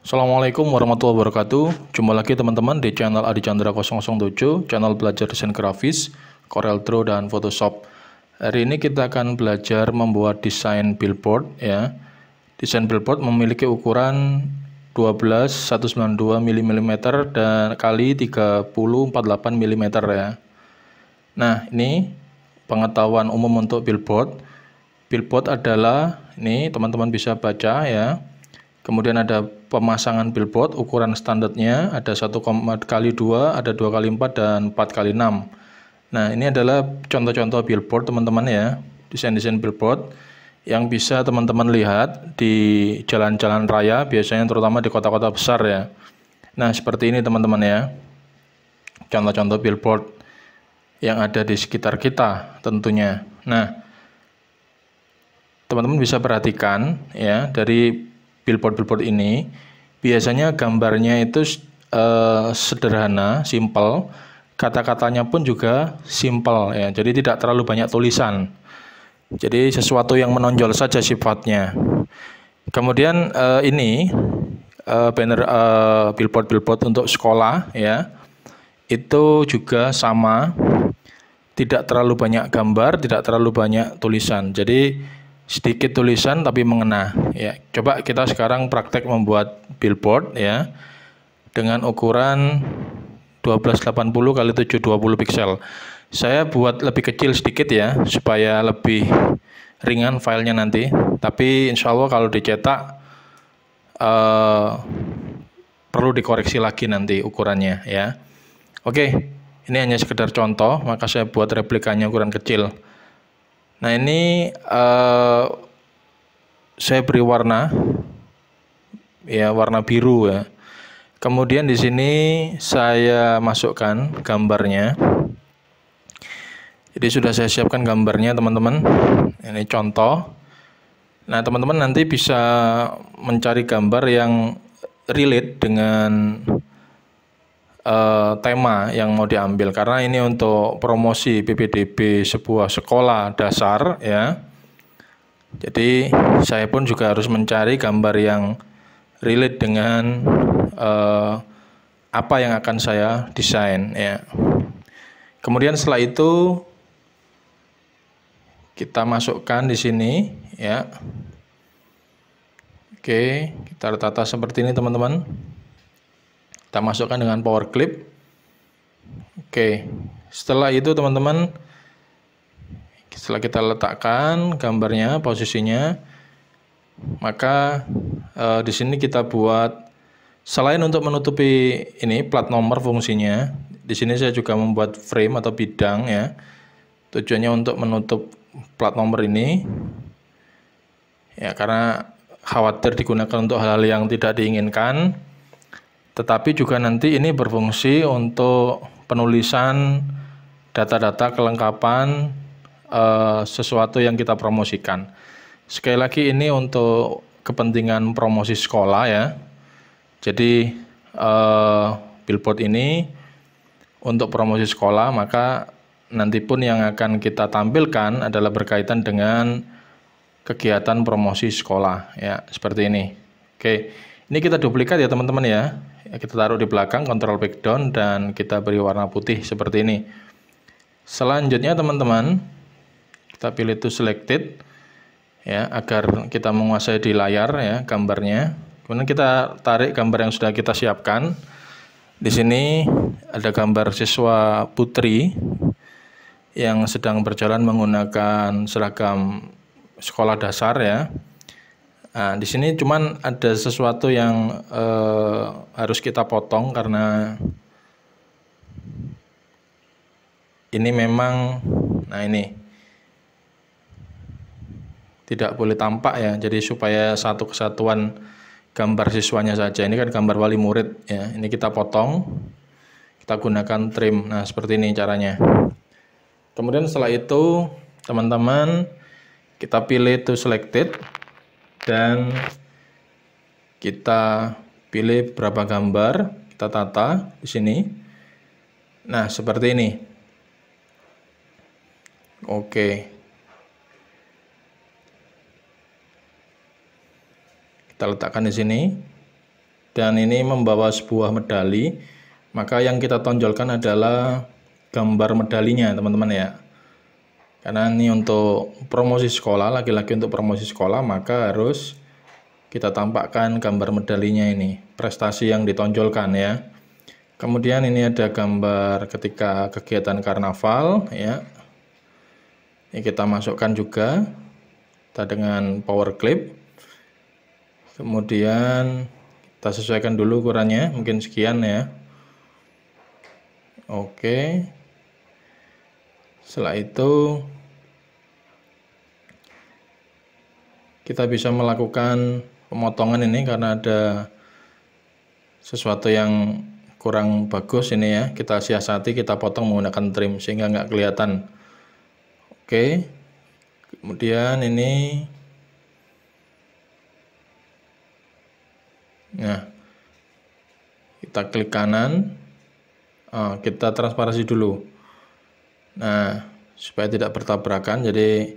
Assalamualaikum warahmatullahi wabarakatuh. Jumpa lagi teman-teman di channel Adi Chandra 007, channel belajar desain grafis, Corel Draw dan Photoshop. Hari ini kita akan belajar membuat desain billboard ya. Desain billboard memiliki ukuran 12192 mm dan kali 3048 mm ya. Nah, ini pengetahuan umum untuk billboard. Billboard adalah ini teman-teman bisa baca ya. Kemudian ada pemasangan billboard, ukuran standarnya ada 1,2 kali 2, ada 2 kali 4 dan 4 kali 6. Nah, ini adalah contoh-contoh billboard teman-teman ya, desain-desain billboard yang bisa teman-teman lihat di jalan-jalan raya, biasanya terutama di kota-kota besar ya. Nah, seperti ini teman-teman ya, contoh-contoh billboard yang ada di sekitar kita tentunya. Nah, teman-teman bisa perhatikan ya, dari billboard ini biasanya gambarnya itu sederhana, simple, kata-katanya pun juga simple ya. Jadi tidak terlalu banyak tulisan. Jadi sesuatu yang menonjol saja sifatnya. Kemudian ini banner billboard untuk sekolah ya. Itu juga sama. Tidak terlalu banyak gambar, tidak terlalu banyak tulisan. Jadi sedikit tulisan tapi mengena ya. Coba kita sekarang praktek membuat billboard ya dengan ukuran 1280 kali 720 piksel. Saya buat lebih kecil sedikit ya supaya lebih ringan filenya nanti. Tapi insya Allah kalau dicetak perlu dikoreksi lagi nanti ukurannya ya. Oke, ini hanya sekedar contoh, maka saya buat replikanya ukuran kecil. Nah, ini saya beri warna ya, warna biru ya. Kemudian di sini saya masukkan gambarnya. Jadi sudah saya siapkan gambarnya teman-teman. Ini contoh. Nah, teman-teman nanti bisa mencari gambar yang relate dengan tema yang mau diambil, karena ini untuk promosi PPDB sebuah sekolah dasar ya. Jadi saya pun juga harus mencari gambar yang relate dengan apa yang akan saya desain ya. Kemudian setelah itu kita masukkan di sini ya. Oke, kita tata seperti ini teman-teman. Kita masukkan dengan power clip. Oke, setelah itu teman-teman, setelah kita letakkan gambarnya, posisinya, maka di sini kita buat, selain untuk menutupi ini plat nomor fungsinya, di sini saya juga membuat frame atau bidang ya. Tujuannya untuk menutup plat nomor ini ya, karena khawatir digunakan untuk hal-hal yang tidak diinginkan. Tetapi juga nanti ini berfungsi untuk penulisan data-data kelengkapan sesuatu yang kita promosikan. Sekali lagi ini untuk kepentingan promosi sekolah ya. Jadi billboard ini untuk promosi sekolah, maka nanti pun yang akan kita tampilkan adalah berkaitan dengan kegiatan promosi sekolah ya, seperti ini. Oke, ini kita duplikat ya teman-teman ya. Kita taruh di belakang, Ctrl background, dan kita beri warna putih seperti ini. Selanjutnya teman-teman, kita pilih to selected ya, agar kita menguasai di layar ya gambarnya. Kemudian kita tarik gambar yang sudah kita siapkan. Di sini ada gambar siswa putri yang sedang berjalan menggunakan seragam sekolah dasar ya. Nah, di sini cuman ada sesuatu yang harus kita potong karena ini memang, nah ini tidak boleh tampak ya. Jadi supaya satu kesatuan gambar siswanya saja. Ini kan gambar wali murid ya. Ini kita potong, kita gunakan trim. Nah, seperti ini caranya. Kemudian setelah itu teman-teman, kita pilih to selected dan kita pilih berapa gambar, kita tata di sini. Nah, seperti ini. Oke. Kita letakkan di sini. dan ini membawa sebuah medali, maka yang kita tonjolkan adalah gambar medalinya teman-teman ya. Karena ini untuk promosi sekolah, lagi-lagi untuk promosi sekolah, maka harus kita tampakkan gambar medalinya ini, prestasi yang ditonjolkan ya. Kemudian ini ada gambar ketika kegiatan karnaval ya. Ini kita masukkan juga, kita dengan power clip. Kemudian kita sesuaikan dulu ukurannya, mungkin sekian ya. Oke. Setelah itu kita bisa melakukan pemotongan ini karena ada sesuatu yang kurang bagus ini ya. Kita siasati, kita potong menggunakan trim sehingga nggak kelihatan. Oke. Kemudian ini, nah kita klik kanan, kita transparansi dulu. Nah, supaya tidak bertabrakan, jadi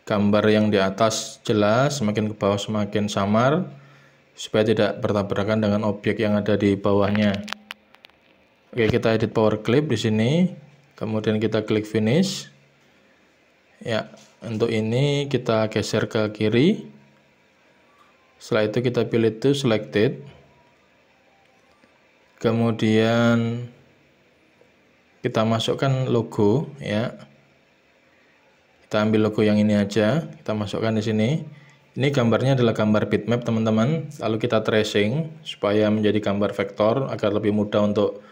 gambar yang di atas jelas, semakin ke bawah semakin samar, supaya tidak bertabrakan dengan objek yang ada di bawahnya. Oke, kita edit power clip di sini, kemudian kita klik finish. Ya, untuk ini kita geser ke kiri. Setelah itu kita pilih to selected. Kemudian kita masukkan logo ya. Kita ambil logo yang ini aja, kita masukkan di sini. Ini gambarnya adalah gambar bitmap teman-teman. Lalu kita tracing supaya menjadi gambar vektor agar lebih mudah untuk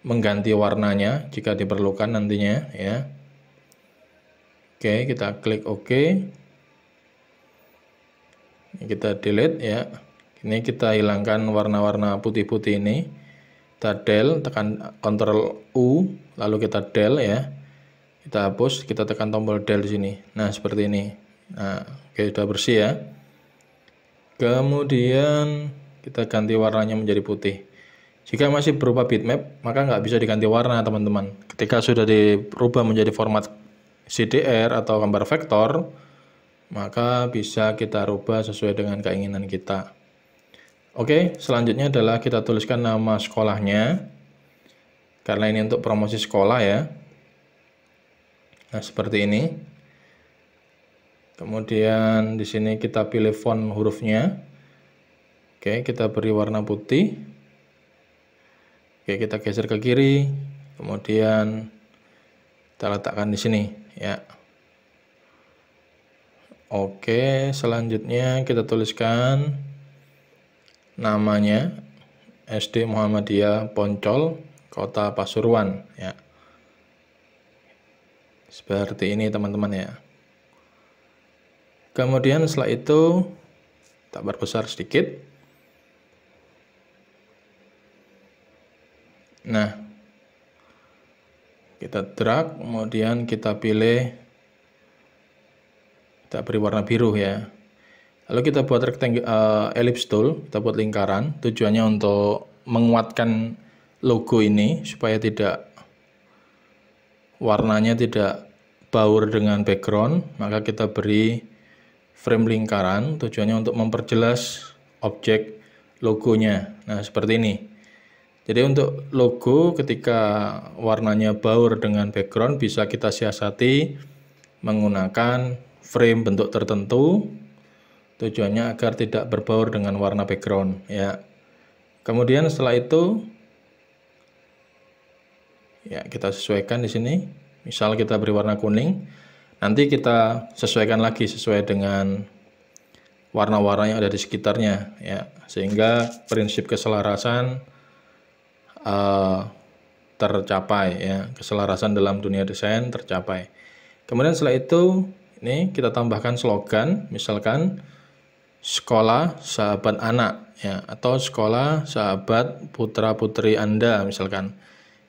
mengganti warnanya jika diperlukan nantinya ya. Oke, kita klik OK. Ini kita delete ya. Ini kita hilangkan warna-warna putih-putih ini. Kita del, tekan Ctrl U, lalu kita del ya. Kita hapus, kita tekan tombol del di sini. Nah, seperti ini. Nah, oke, sudah bersih ya. Kemudian kita ganti warnanya menjadi putih. Jika masih berupa bitmap, maka nggak bisa diganti warna teman-teman. Ketika sudah dirubah menjadi format CDR atau gambar vektor, maka bisa kita rubah sesuai dengan keinginan kita. Oke, selanjutnya adalah kita tuliskan nama sekolahnya. Karena ini untuk promosi sekolah ya. Nah, seperti ini. Kemudian di sini kita pilih font hurufnya. Oke, kita beri warna putih. Oke, kita geser ke kiri. Kemudian kita letakkan di sini ya. Oke, selanjutnya kita tuliskan namanya SD Muhammadiyah Poncol, Kota Pasuruan ya. Seperti ini teman-teman ya. Kemudian setelah itu kita perbesar sedikit. Nah, kita drag, kemudian kita pilih, kita beri warna biru ya. Lalu kita buat ellipse tool, kita buat lingkaran, tujuannya untuk menguatkan logo ini supaya tidak warnanya tidak baur dengan background. Maka kita beri frame lingkaran, tujuannya untuk memperjelas objek logonya. Nah, seperti ini. Jadi untuk logo ketika warnanya baur dengan background bisa kita siasati menggunakan frame bentuk tertentu. Tujuannya agar tidak berbaur dengan warna background ya. Kemudian setelah itu ya kita sesuaikan di sini. Misal kita beri warna kuning, nanti kita sesuaikan lagi sesuai dengan warna-warna yang ada di sekitarnya ya. Sehingga prinsip keselarasan tercapai ya. Keselarasan dalam dunia desain tercapai. Kemudian setelah itu ini kita tambahkan slogan, misalkan sekolah sahabat anak ya, atau sekolah sahabat putra putri Anda misalkan.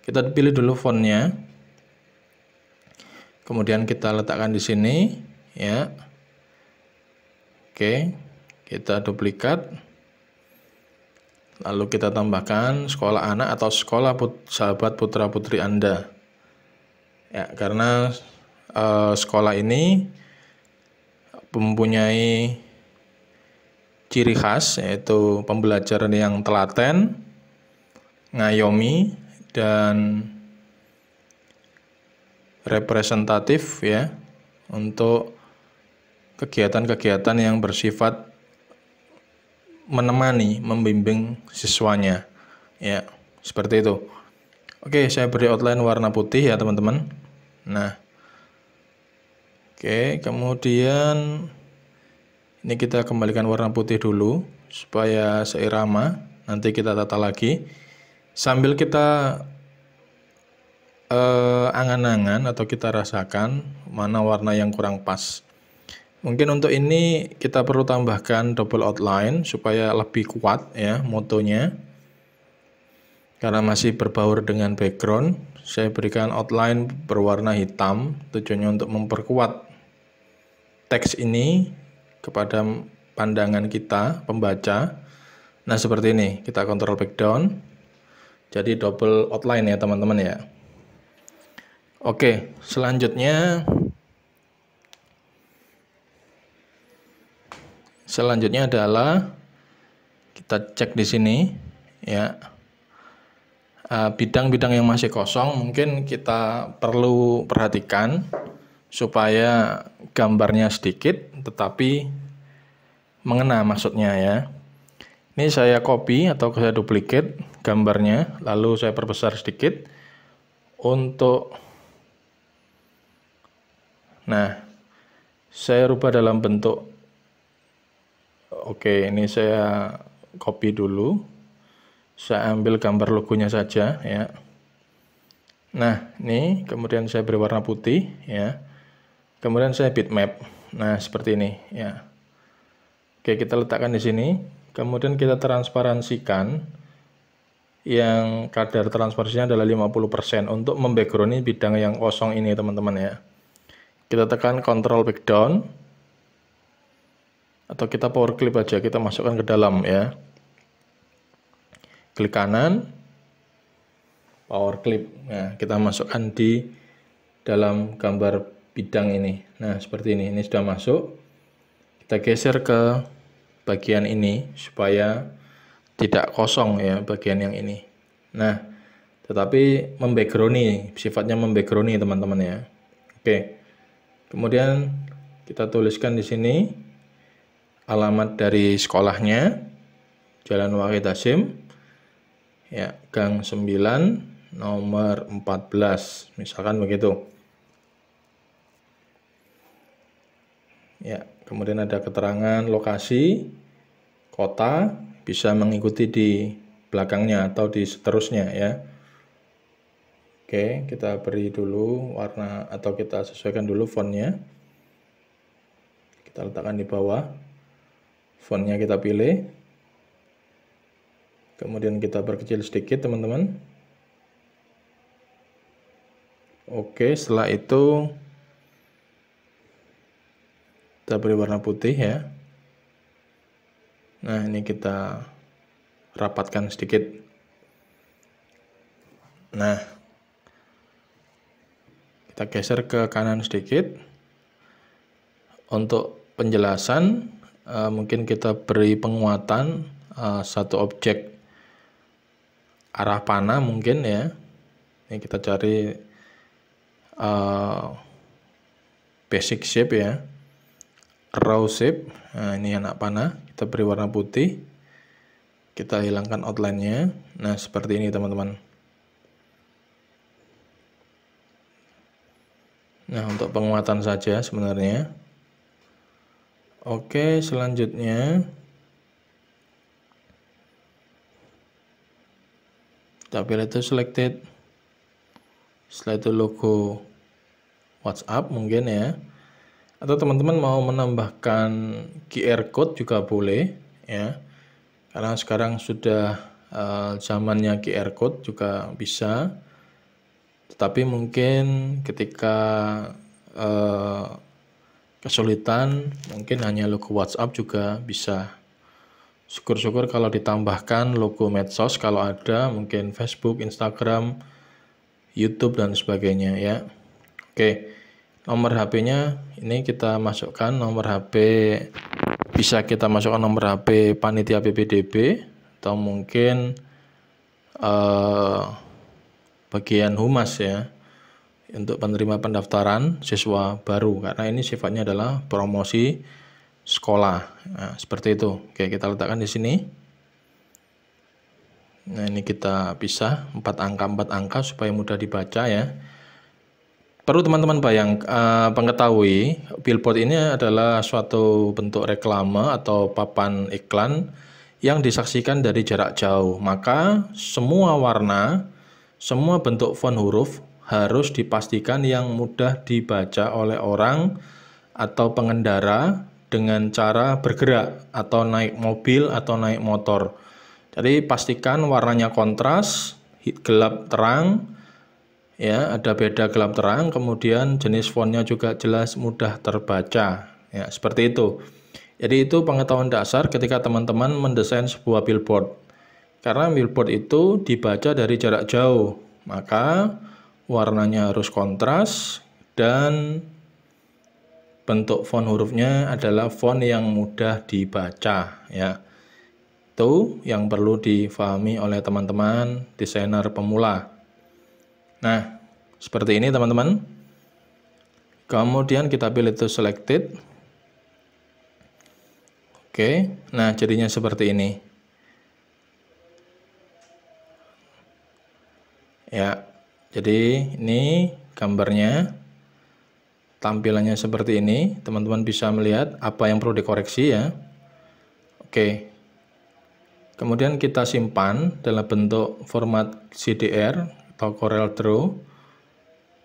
Kita pilih dulu fontnya, kemudian kita letakkan di sini ya. Oke, kita duplikat, lalu kita tambahkan sekolah anak atau sekolah sahabat putra putri Anda ya, karena sekolah ini mempunyai ciri khas, yaitu pembelajaran yang telaten, ngayomi, dan representatif ya, untuk kegiatan-kegiatan yang bersifat menemani, membimbing siswanya ya, seperti itu. Oke, saya beri outline warna putih ya teman-teman. Nah, oke, kemudian ini kita kembalikan warna putih dulu supaya seirama. Nanti kita tata lagi sambil kita angan-angan atau kita rasakan mana warna yang kurang pas. Mungkin untuk ini kita perlu tambahkan double outline supaya lebih kuat ya motonya. Karena masih berbaur dengan background, saya berikan outline berwarna hitam, tujuannya untuk memperkuat teks ini kepada pandangan kita, pembaca. Nah, seperti ini, kita kontrol background. Jadi double outline ya teman-teman ya. Oke, selanjutnya adalah kita cek di sini ya. Bidang-bidang yang masih kosong mungkin kita perlu perhatikan supaya gambarnya sedikit tetapi mengena maksudnya ya. Ini saya copy atau saya duplicate gambarnya, lalu saya perbesar sedikit untuk, nah, saya rubah dalam bentuk, oke, ini saya copy dulu, saya ambil gambar logonya saja ya. Nah, ini kemudian saya beri warna putih ya. Kemudian saya bitmap. Nah, seperti ini ya. Oke, kita letakkan di sini. Kemudian kita transparansikan, yang kadar transparansinya adalah 50% untuk membackground bidang yang kosong ini teman-teman ya. Kita tekan Ctrl Background atau kita power clip aja, kita masukkan ke dalam ya. Klik kanan, power clip. Nah, kita masukkan di dalam gambar bidang ini. Nah, seperti ini. Ini sudah masuk. Kita geser ke bagian ini supaya tidak kosong ya bagian yang ini. Nah, tetapi membackground, sifatnya membackground teman-teman ya. Oke. Kemudian kita tuliskan di sini alamat dari sekolahnya, Jalan Wahid Hasyim ya, Gang 9 nomor 14 misalkan begitu ya. Kemudian ada keterangan lokasi, kota, bisa mengikuti di belakangnya atau di seterusnya ya. Oke, kita beri dulu warna atau kita sesuaikan dulu fontnya, kita letakkan di bawah, fontnya kita pilih, kemudian kita perkecil sedikit teman-teman. Oke, setelah itu kita beri warna putih ya. Nah, ini kita rapatkan sedikit. Nah, kita geser ke kanan sedikit. Untuk penjelasan mungkin kita beri penguatan satu objek arah panah mungkin ya. Ini kita cari basic shape ya, raw shape. Nah, ini anak panah, kita beri warna putih, kita hilangkan outline-nya. Nah, seperti ini teman-teman. Nah, untuk penguatan saja sebenarnya. Oke, selanjutnya kita pilih itu selected. Setelah itu logo WhatsApp mungkin ya. Atau teman-teman mau menambahkan QR code juga boleh ya. Karena sekarang sudah zamannya QR code juga bisa. Tetapi mungkin ketika kesulitan mungkin hanya logo WhatsApp juga bisa. Syukur-syukur kalau ditambahkan logo medsos kalau ada, mungkin Facebook, Instagram, YouTube dan sebagainya ya. Oke. Nomor HP-nya ini kita masukkan nomor HP bisa kita masukkan nomor HP panitia PPDB atau mungkin bagian humas ya, untuk penerima pendaftaran siswa baru, karena ini sifatnya adalah promosi sekolah. Nah, seperti itu. Oke, kita letakkan di sini. Nah, ini kita pisah 4 angka supaya mudah dibaca ya. Perlu teman-teman mengetahui, billboard ini adalah suatu bentuk reklame atau papan iklan yang disaksikan dari jarak jauh. Maka semua warna, semua bentuk font huruf harus dipastikan yang mudah dibaca oleh orang atau pengendara dengan cara bergerak atau naik mobil atau naik motor. Jadi pastikan warnanya kontras, gelap terang, ya, ada beda gelap terang, kemudian jenis fontnya juga jelas mudah terbaca. Ya, seperti itu. Jadi itu pengetahuan dasar ketika teman-teman mendesain sebuah billboard. Karena billboard itu dibaca dari jarak jauh, maka warnanya harus kontras dan bentuk font hurufnya adalah font yang mudah dibaca ya. Itu yang perlu difahami oleh teman-teman desainer pemula. Nah, seperti ini teman-teman. Kemudian kita pilih to selected. Oke, nah jadinya seperti ini. Ya, jadi ini gambarnya. Tampilannya seperti ini, teman-teman bisa melihat apa yang perlu dikoreksi ya. Oke. Kemudian kita simpan dalam bentuk format CDR atau Corel Draw.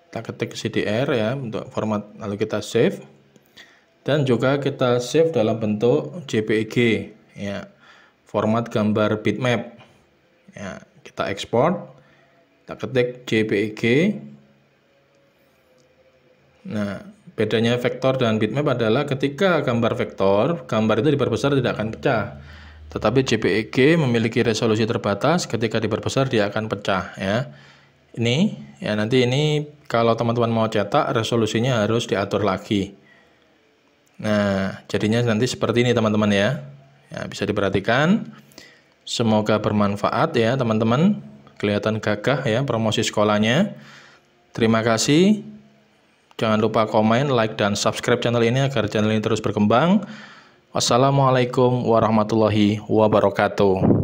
Kita ketik CDR ya, untuk format, lalu kita save. Dan juga kita save dalam bentuk JPEG ya, format gambar bitmap. Ya, kita ekspor. Kita ketik JPEG. Nah, bedanya vektor dan bitmap adalah ketika gambar vektor, gambar itu diperbesar tidak akan pecah. Tetapi JPEG memiliki resolusi terbatas, ketika diperbesar dia akan pecah ya. Ini ya, nanti ini kalau teman-teman mau cetak resolusinya harus diatur lagi. Nah, jadinya nanti seperti ini teman-teman ya. Ya, bisa diperhatikan. Semoga bermanfaat ya teman-teman. Kelihatan gagah ya promosi sekolahnya. Terima kasih. Jangan lupa komen, like, dan subscribe channel ini agar channel ini terus berkembang. Wassalamualaikum warahmatullahi wabarakatuh.